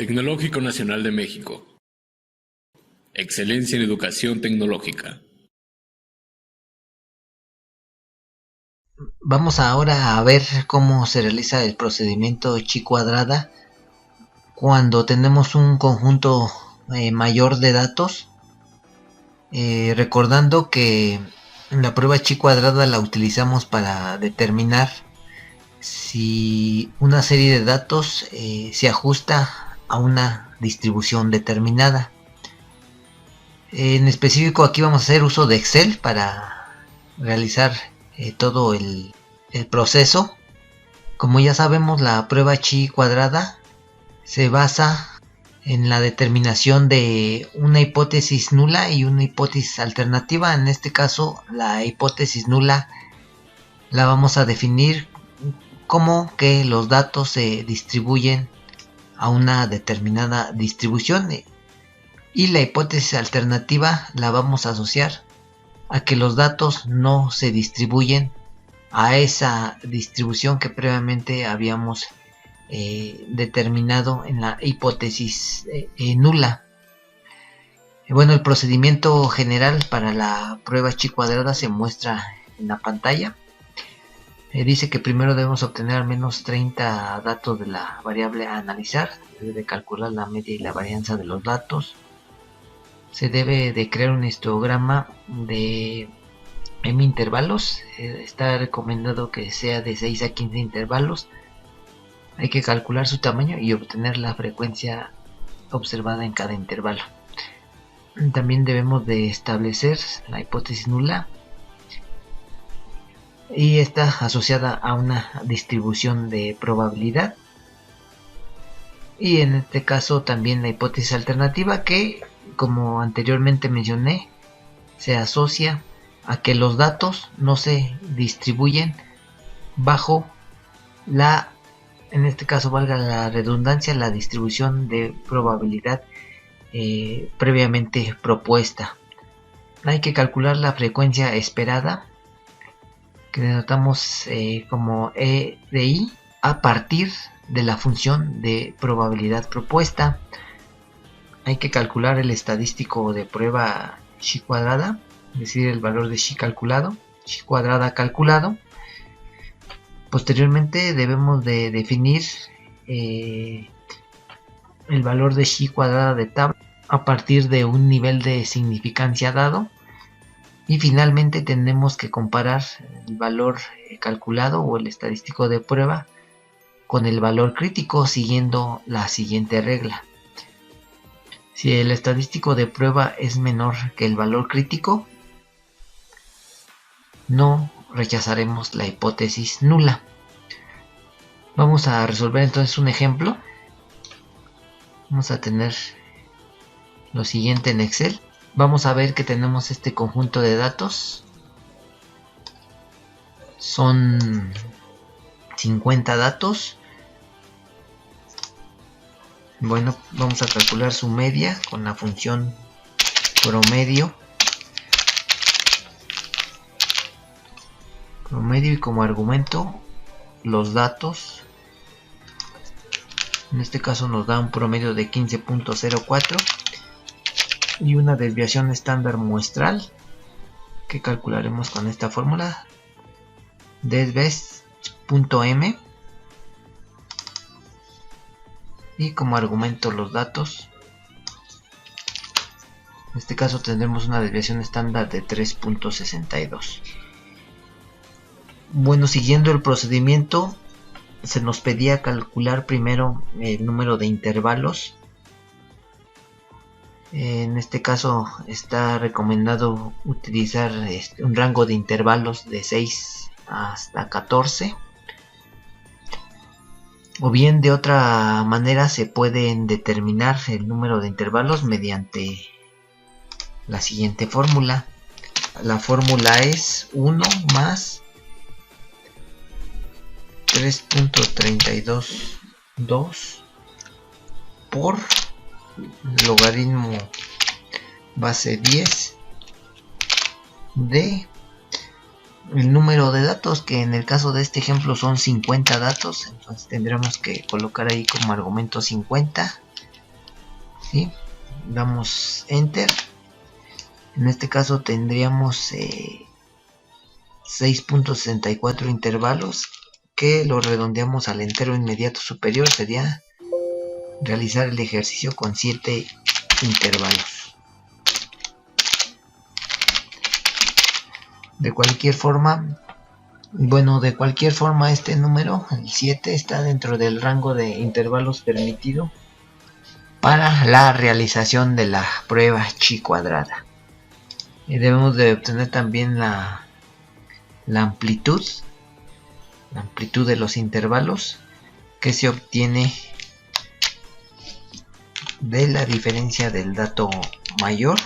Tecnológico Nacional de México. Excelencia en educación tecnológica. Vamos ahora a ver cómo se realiza el procedimiento chi cuadrada cuando tenemos un conjunto mayor de datos, recordando que la prueba chi cuadrada la utilizamos para determinar si una serie de datos se ajusta a una distribución determinada. En específico aquí vamos a hacer uso de Excel para realizar todo el proceso. Como ya sabemos, la prueba chi cuadrada se basa en la determinación de una hipótesis nula y una hipótesis alternativa. En este caso, la hipótesis nula la vamos a definir como que los datos se distribuyen a una determinada distribución, y la hipótesis alternativa la vamos a asociar a que los datos no se distribuyen a esa distribución que previamente habíamos determinado en la hipótesis nula. Bueno, el procedimiento general para la prueba chi cuadrada se muestra en la pantalla. Dice que primero debemos obtener al menos 30 datos de la variable a analizar. Se debe calcular la media y la varianza de los datos. Se debe de crear un histograma de m intervalos. Está recomendado que sea de 6 a 15 intervalos. Hay que calcular su tamaño y obtener la frecuencia observada en cada intervalo. También debemos de establecer la hipótesis nula, y está asociada a una distribución de probabilidad, y en este caso también la hipótesis alternativa, que como anteriormente mencioné se asocia a que los datos no se distribuyen bajo la, en este caso valga la redundancia, la distribución de probabilidad previamente propuesta. Hay que calcular la frecuencia esperada, que denotamos como E de I, a partir de la función de probabilidad propuesta. Hay que calcular el estadístico de prueba chi cuadrada, es decir, el valor de chi calculado, chi cuadrada calculado. Posteriormente debemos de definir el valor de chi cuadrada de tabla a partir de un nivel de significancia dado. Y finalmente tenemos que comparar el valor calculado o el estadístico de prueba con el valor crítico, siguiendo la siguiente regla. Si el estadístico de prueba es menor que el valor crítico, no rechazaremos la hipótesis nula. Vamos a resolver entonces un ejemplo. Vamos a tener lo siguiente en Excel. Vamos a ver que tenemos este conjunto de datos. Son 50 datos. Bueno, vamos a calcular su media con la función promedio. Promedio, y como argumento los datos. En este caso nos da un promedio de 15.04 y una desviación estándar muestral que calcularemos con esta fórmula, desbest.m, y como argumento los datos. En este caso tendremos una desviación estándar de 3.62. Bueno, siguiendo el procedimiento, se nos pedía calcular primero el número de intervalos. En este caso está recomendado utilizar un rango de intervalos de 6 hasta 14. O bien de otra manera se pueden determinar el número de intervalos mediante la siguiente fórmula. La fórmula es 1 más 3.322 por logaritmo base 10 de el número de datos, que en el caso de este ejemplo son 50 datos. Entonces tendremos que colocar ahí como argumento 50 ¿sí? Damos enter. En este caso tendríamos 6.64 intervalos, que lo redondeamos al entero inmediato superior. Sería realizar el ejercicio con 7 intervalos. De cualquier forma, este número, el 7, está dentro del rango de intervalos permitido para la realización de la prueba chi cuadrada. Y debemos de obtener también la amplitud de los intervalos, que se obtiene de la diferencia del dato mayor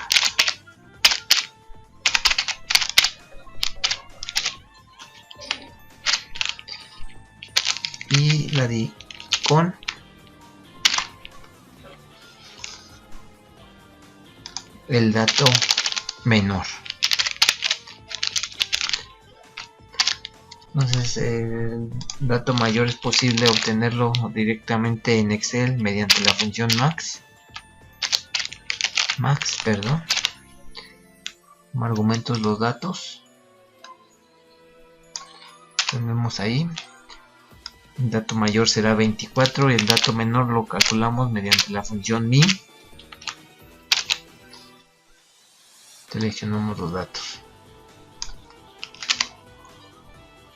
y con el dato menor. Entonces el dato mayor es posible obtenerlo directamente en Excel mediante la función max, como argumentos los datos. Tenemos ahí, el dato mayor será 24 y el dato menor lo calculamos mediante la función min. Seleccionamos los datos.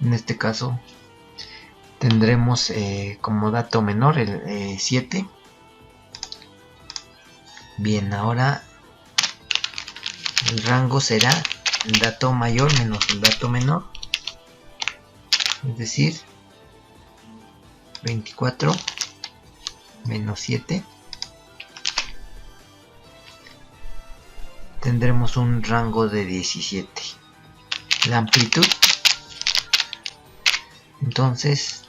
En este caso tendremos como dato menor el 7. Bien, ahora el rango será el dato mayor menos el dato menor, es decir, 24 menos 7. Tendremos un rango de 17. La amplitud, entonces,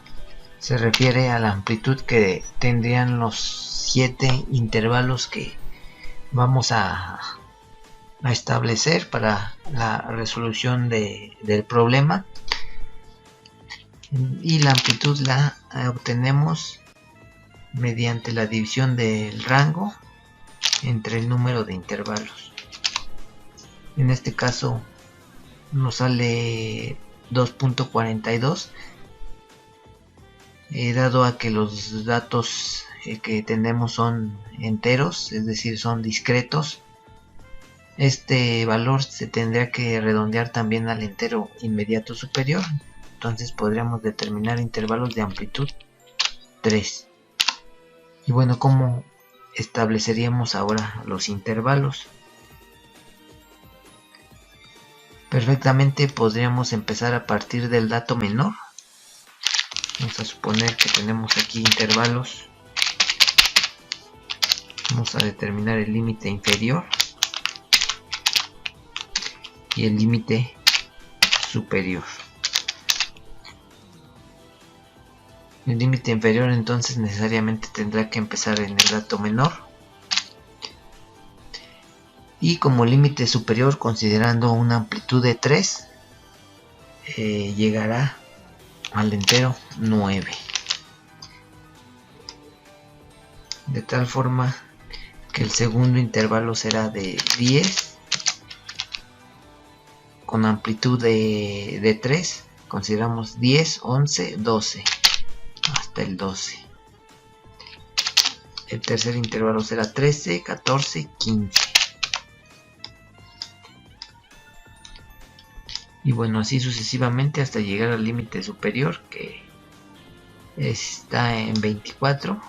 se refiere a la amplitud que tendrían los 7 intervalos que vamos a establecer para la resolución del problema. Y la amplitud la obtenemos mediante la división del rango entre el número de intervalos. En este caso nos sale 2.42, dado a que los datos que tenemos son enteros, es decir, son discretos. Este valor se tendría que redondear también al entero inmediato superior. Entonces podríamos determinar intervalos de amplitud 3. Y bueno, ¿cómo estableceríamos ahora los intervalos? Perfectamente podríamos empezar a partir del dato menor. Vamos a suponer que tenemos aquí intervalos. Vamos a determinar el límite inferior y el límite superior. El límite inferior entonces necesariamente tendrá que empezar en el dato menor. Y como límite superior, considerando una amplitud de 3, llegará al entero 9. De tal forma que el segundo intervalo será de 10 con amplitud de 3. Consideramos 10, 11, 12 hasta el 12. El tercer intervalo será 13, 14, 15. Y bueno, así sucesivamente hasta llegar al límite superior, que está en 24.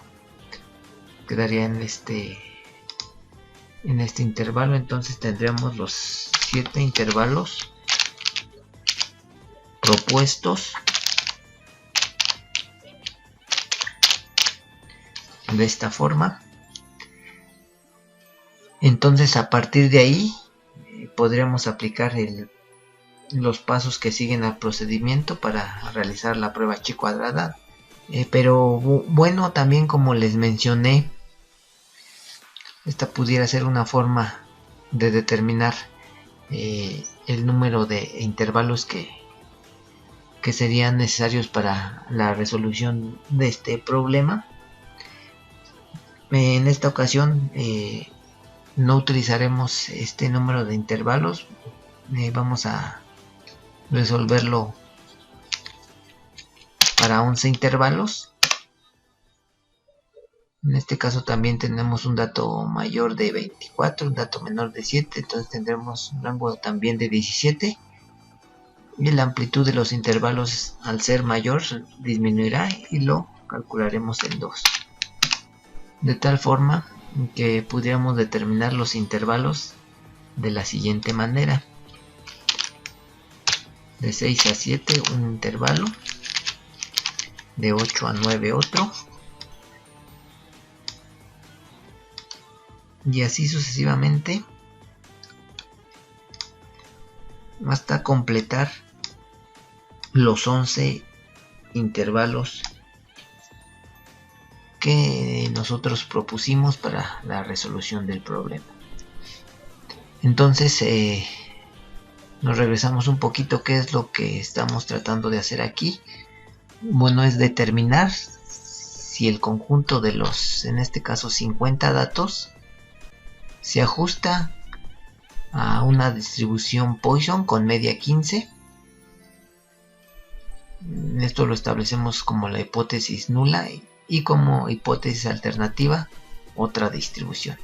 Quedaría en este intervalo. Entonces tendríamos los 7 intervalos propuestos de esta forma. Entonces a partir de ahí podríamos aplicar los pasos que siguen al procedimiento para realizar la prueba chi cuadrada. Pero bueno, también como les mencioné, esta pudiera ser una forma de determinar el número de intervalos que serían necesarios para la resolución de este problema. En esta ocasión no utilizaremos este número de intervalos. Vamos a resolverlo para 11 intervalos. En este caso también tenemos un dato mayor de 24, un dato menor de 7, entonces tendremos un rango también de 17. Y la amplitud de los intervalos, al ser mayor, disminuirá y lo calcularemos en 2. De tal forma que pudiéramos determinar los intervalos de la siguiente manera: de 6 a 7 un intervalo, de 8 a 9 otro, y así sucesivamente hasta completar los 11 intervalos que nosotros propusimos para la resolución del problema. Entonces nos regresamos un poquito. ¿Qué es lo que estamos tratando de hacer aquí? Bueno, es determinar si el conjunto de los, en este caso 50 datos, se ajusta a una distribución Poisson con media 15. Esto lo establecemos como la hipótesis nula y como hipótesis alternativa otra distribución.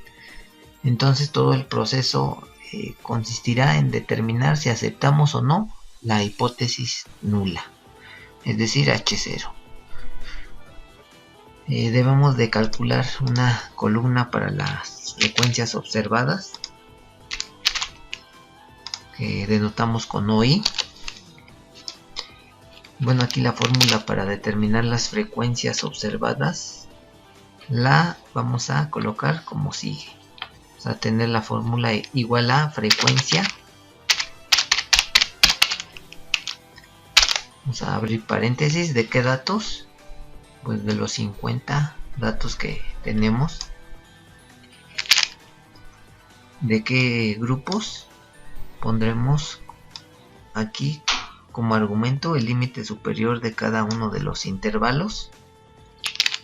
Entonces todo el proceso consistirá en determinar si aceptamos o no la hipótesis nula, es decir, H0. Debemos de calcular una columna para las frecuencias observadas, que denotamos con OI. Bueno, aquí la fórmula para determinar las frecuencias observadas la vamos a colocar como sigue. Vamos a tener la fórmula igual a frecuencia. Vamos a abrir paréntesis. ¿De qué datos? Pues de los 50 datos que tenemos. ¿De qué grupos? Pondremos aquí como argumento el límite superior de cada uno de los intervalos.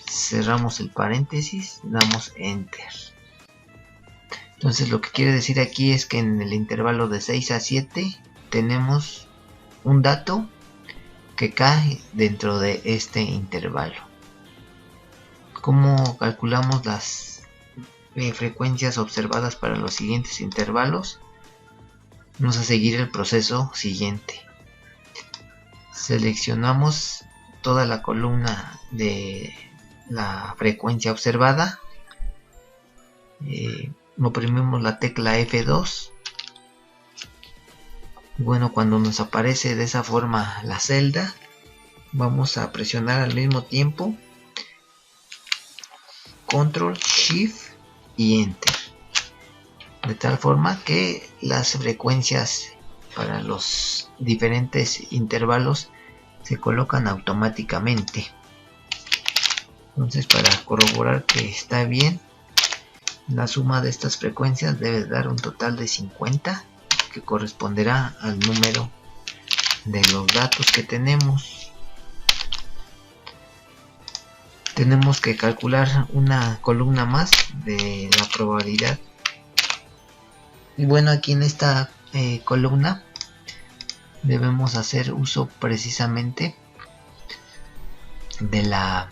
Cerramos el paréntesis, damos enter. Entonces lo que quiere decir aquí es que en el intervalo de 6 a 7 tenemos un dato que cae dentro de este intervalo. ¿Cómo calculamos las frecuencias observadas para los siguientes intervalos? Vamos a seguir el proceso siguiente. Seleccionamos toda la columna de la frecuencia observada, oprimimos la tecla F2. Bueno, cuando nos aparece de esa forma la celda, vamos a presionar al mismo tiempo Control, Shift y Enter, de tal forma que las frecuencias para los diferentes intervalos se colocan automáticamente. Entonces, para corroborar que está bien, la suma de estas frecuencias debe dar un total de 50, que corresponderá al número de los datos que tenemos. Tenemos que calcular una columna más de la probabilidad. Y bueno, aquí en esta columna debemos hacer uso precisamente de la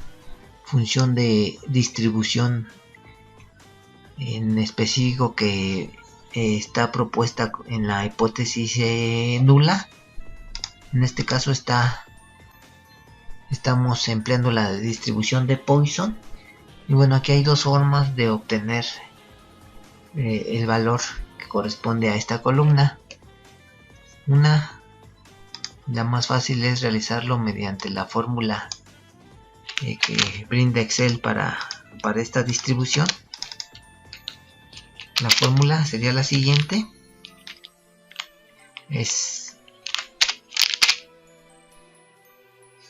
función de distribución en específico que está propuesta en la hipótesis nula. En este caso estamos empleando la distribución de Poisson. Y bueno, aquí hay dos formas de obtener el valor que corresponde a esta columna. La más fácil es realizarlo mediante la fórmula que brinda Excel para esta distribución. La fórmula sería la siguiente: es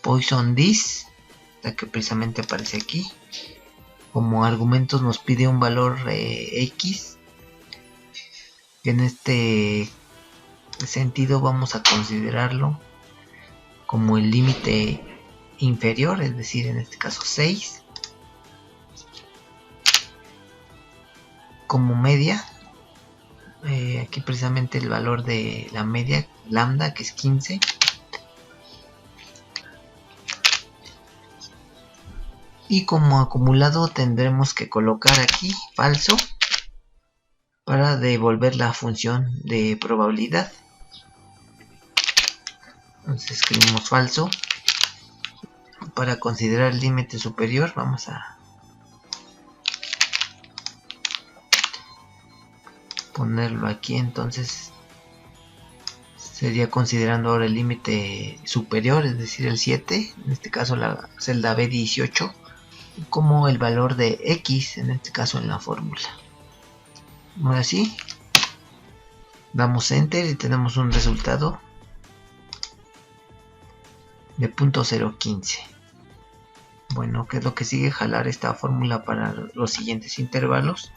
Poisson Dis, la que precisamente aparece aquí. Como argumentos nos pide un valor X, que en este sentido vamos a considerarlo como el límite inferior, es decir, en este caso 6. como media. Aquí precisamente el valor de la media lambda, que es 15. Y como acumulado tendremos que colocar aquí falso para devolver la función de probabilidad. Entonces escribimos falso. Para considerar el límite superior vamos a ponerlo aquí. Entonces sería considerando ahora el límite superior, es decir el 7, en este caso la celda B18, como el valor de X, en este caso en la fórmula. Ahora sí, damos enter y tenemos un resultado de 0.015. Bueno, ¿qué es lo que sigue? Jalar esta fórmula para los siguientes intervalos.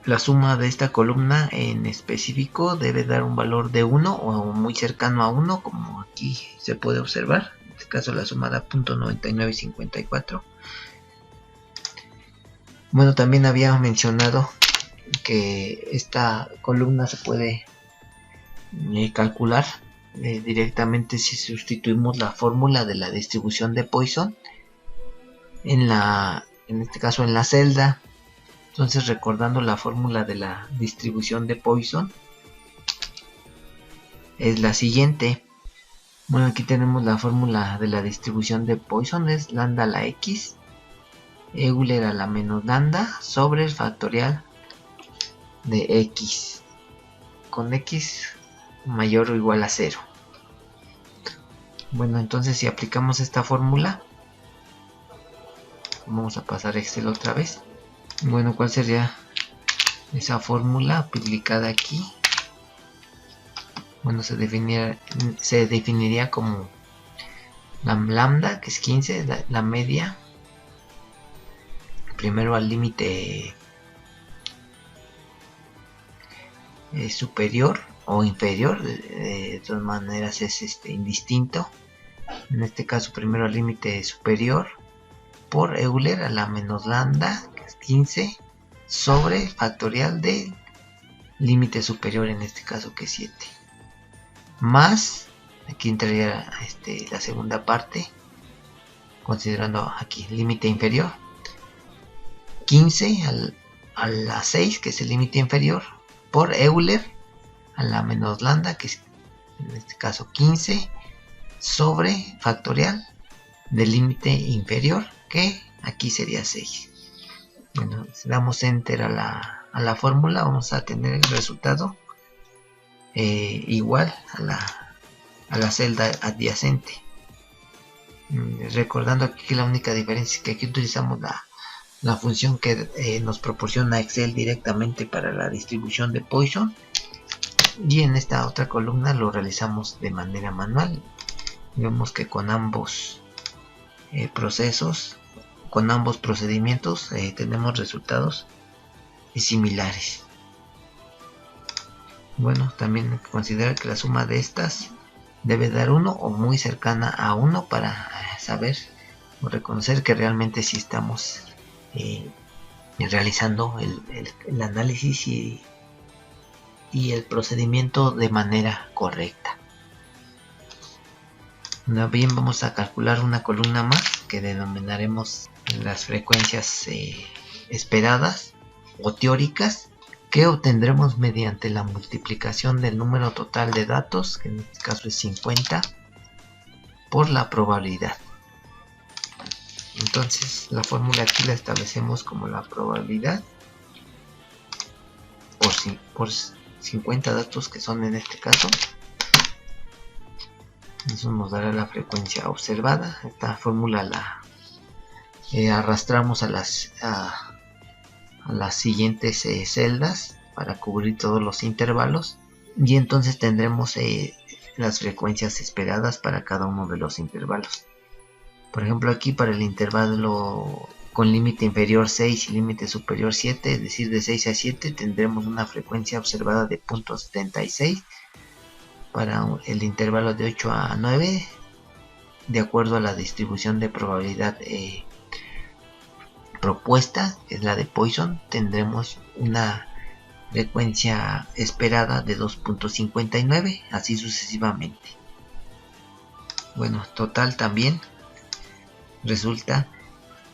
La suma de esta columna en específico debe dar un valor de 1 o muy cercano a 1, como aquí se puede observar. En este caso la suma da 0.9954. Bueno, también había mencionado que esta columna se puede calcular directamente si sustituimos la fórmula de la distribución de Poisson en este caso en la celda. Entonces, recordando la fórmula de la distribución de Poisson, es la siguiente. Bueno, aquí tenemos la fórmula de la distribución de Poisson, es lambda a la x, Euler a la menos lambda sobre el factorial de x, con x mayor o igual a 0. Bueno, entonces si aplicamos esta fórmula, vamos a pasar a Excel otra vez. Bueno, ¿cuál sería esa fórmula aplicada aquí? Bueno, se definiría como la lambda, que es 15, la media, primero al límite superior o inferior, de todas maneras es indistinto. En este caso primero al límite superior por Euler a la menos lambda, que es 15, sobre factorial del límite superior, en este caso que es 7, más, aquí entraría la segunda parte, considerando aquí límite inferior, 15 a la 6, que es el límite inferior, por Euler a la menos lambda, que es en este caso 15, sobre factorial del límite inferior, que aquí sería 6. Bueno, si damos enter a la fórmula, vamos a tener el resultado igual a la celda adyacente. Recordando aquí que la única diferencia es que aquí utilizamos la función que nos proporciona Excel directamente para la distribución de Poisson, y en esta otra columna lo realizamos de manera manual. Vemos que con ambos con ambos procedimientos tenemos resultados similares. Bueno, también hay que considerar que la suma de estas debe dar 1 o muy cercana a 1 para saber o reconocer que realmente sí estamos realizando el análisis y el procedimiento de manera correcta. Bien, vamos a calcular una columna más que denominaremos las frecuencias esperadas o teóricas, que obtendremos mediante la multiplicación del número total de datos, que en este caso es 50, por la probabilidad. Entonces la fórmula aquí la establecemos como la probabilidad por 50 datos, que son en este caso. Eso nos dará la frecuencia observada. Esta fórmula la arrastramos a las siguientes celdas para cubrir todos los intervalos, y entonces tendremos las frecuencias esperadas para cada uno de los intervalos. Por ejemplo, aquí para el intervalo con límite inferior 6 y límite superior 7, es decir, de 6 a 7, tendremos una frecuencia observada de 0.76. Para el intervalo de 8 a 9, de acuerdo a la distribución de probabilidad propuesta, que es la de Poisson, tendremos una frecuencia esperada de 2.59, así sucesivamente. Bueno, total también resulta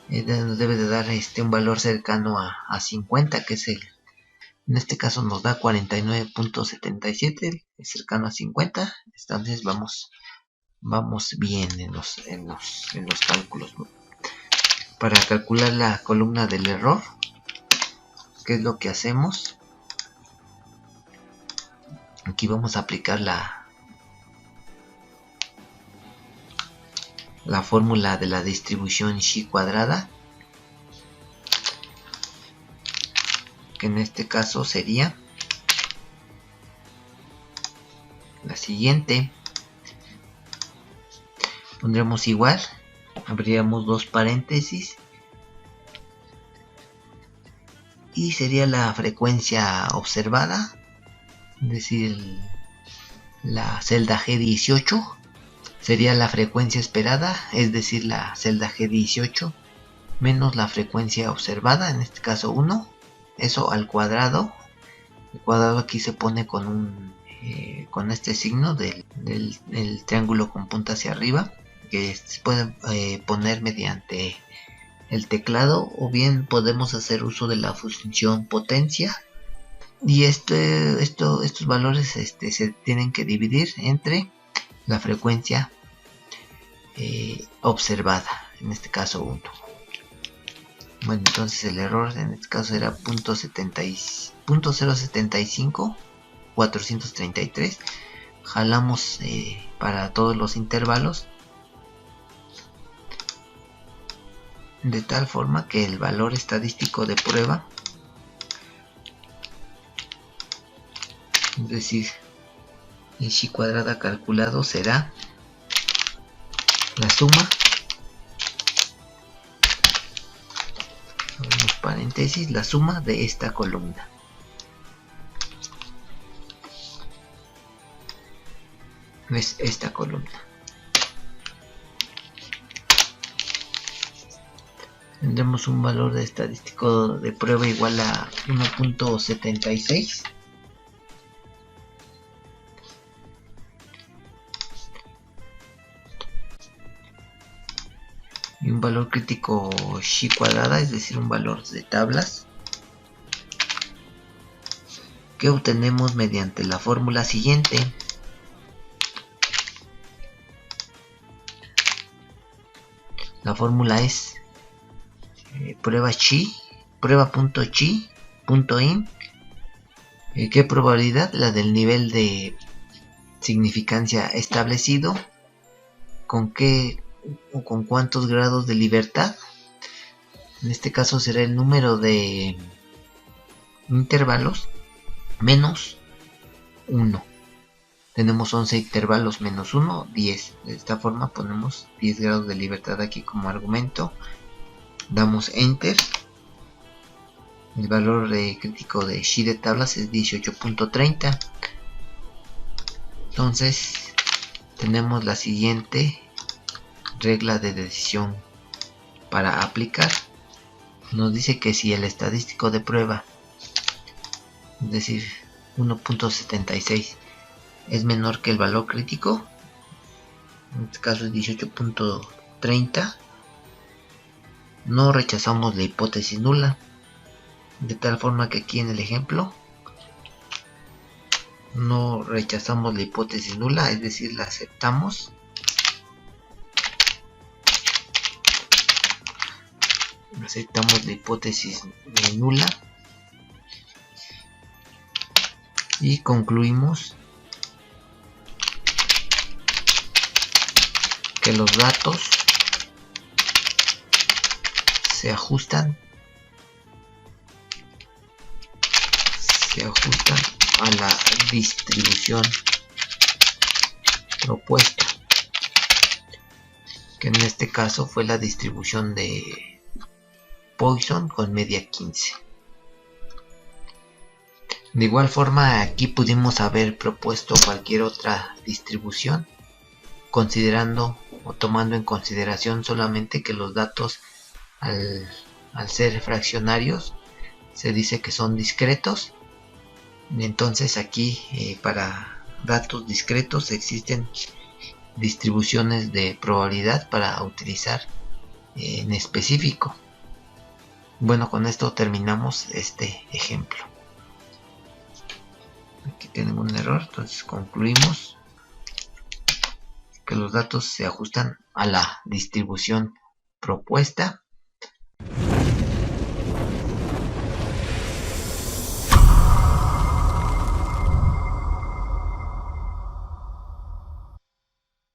nos debe de dar un valor cercano a 50, que es en este caso nos da 49.77, es cercano a 50. Entonces vamos bien en los cálculos, ¿no? Para calcular la columna del error, ¿qué es lo que hacemos? Aquí vamos a aplicar la fórmula de la distribución chi cuadrada, que en este caso sería la siguiente. Pondremos igual, abriríamos dos paréntesis y sería la frecuencia observada, es decir, la celda G18 sería la frecuencia esperada, es decir, la celda G18 menos la frecuencia observada, en este caso 1, eso al cuadrado. El cuadrado aquí se pone con con este signo del triángulo con punta hacia arriba, que se puede poner mediante el teclado, o bien podemos hacer uso de la función potencia, y estos valores se tienen que dividir entre la frecuencia observada, en este caso 1. Bueno, entonces el error en este caso era 0.075 433. Jalamos para todos los intervalos, de tal forma que el valor estadístico de prueba, es decir, el chi cuadrada calculado, será la suma, abrimos paréntesis, la suma de esta columna. Es esta columna. Tendremos un valor de estadístico de prueba igual a 1.76. Y un valor crítico chi cuadrada, es decir, un valor de tablas, que obtenemos mediante la fórmula siguiente. La fórmula es prueba.chi.in. ¿Qué probabilidad? La del nivel de significancia establecido. ¿Con qué o con cuántos grados de libertad? En este caso será el número de intervalos menos 1. Tenemos 11 intervalos menos 1, 10. De esta forma ponemos 10 grados de libertad aquí como argumento. Damos enter. El valor crítico de chi de tablas es 18.30. Entonces tenemos la siguiente regla de decisión para aplicar. Nos dice que si el estadístico de prueba, es decir, 1.76, es menor que el valor crítico, en este caso es 18.30, no rechazamos la hipótesis nula, de tal forma que aquí en el ejemplo no rechazamos la hipótesis nula, es decir, la aceptamos. Aceptamos la hipótesis nula y concluimos que los datos se ajustan a la distribución propuesta, que en este caso fue la distribución de Poisson con media 15. De igual forma, aquí pudimos haber propuesto cualquier otra distribución, considerando o tomando en consideración solamente que los datos al al ser fraccionarios se dice que son discretos. Entonces aquí para datos discretos existen distribuciones de probabilidad para utilizar en específico. Bueno, con esto terminamos este ejemplo. Aquí tenemos un error, entonces concluimos que los datos se ajustan a la distribución propuesta.